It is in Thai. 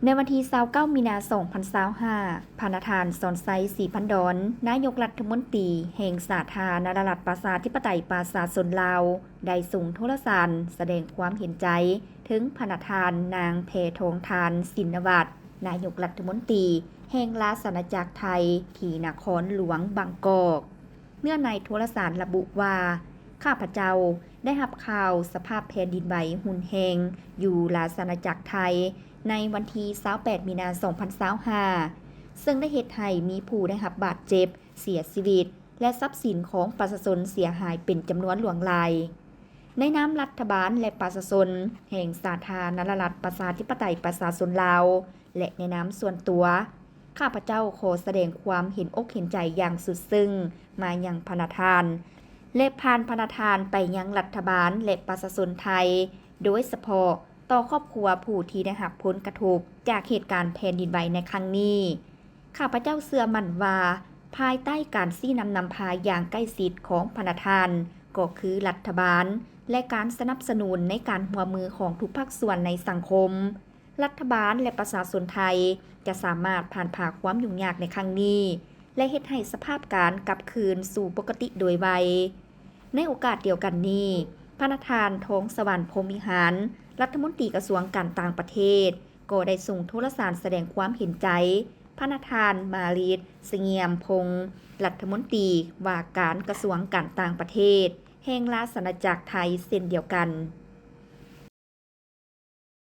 ในวันที่29มีนาคม2025พาณธานสอนไซศรีพันดอนนายกรัฐมนตรีแห่งสาธารณรัฐประชาธิปไตยประชาชนลาวได้ส่งโทรศัพท์แสดงความเห็นใจถึงพาณธานนางแพทองธารสินวัตรนายกรัฐมนตรีแห่งราชอาณาจักรไทยที่นครหลวงบางกอกเมื่อในโทรศัพท์ระบุว่าข้าพเจ้าได้รับข่าวสภาพแผ่นดินไหวหุนแหงอยู่ราชอาณาจักรไทยในวันที่28มีนาคม2025ซึ่งได้เหตุให้มีผู้ได้รับบาดเจ็บเสียชีวิตและทรัพย์สินของประชาชนเสียหายเป็นจำนวนหลวงหลายในนามรัฐบาลและประชาชนแห่งสาธารณรัฐประชาธิปไตยประชาชนลาวและในนามส่วนตัวข้าพเจ้าขอแสดงความเห็นอกเห็นใจอย่างสุดซึ้งมายังพาณธานและผ่านพาณธานไปยังรัฐบาลและประชาชนไทยโดยเฉพาะต่อครอบครัวผู้ที่ได้รับผลกระทบจากเหตุการณ์แผ่นดินไหวในครั้งนี้ข้าพเจ้าเชื่อมั่นว่าภายใต้การชี้นำพาอย่างใกล้ชิดของพาณธานก็คือรัฐบาลและการสนับสนุนในการร่วมมือของทุกภาคส่วนในสังคมรัฐบาลและประชาชนไทยจะสามารถผ่านผ่าความยุ่งยากในครั้งนี้และเฮ็ดให้สภาพการกลับคืนสู่ปกติโดยไวในโอกาสเดียวกันนี้พาณธานทองสวรรค์พรหมวิหารรัฐมนตรีกระทรวงการต่างประเทศก็ได้ส่งโทรสารแสดงความเห็นใจพาณธานมาลีดเสงี่ยมพงษ์รัฐมนตรีว่าการกระทรวงการต่างประเทศแห่งราชอาณาจักรไทยเช่นเดียวกัน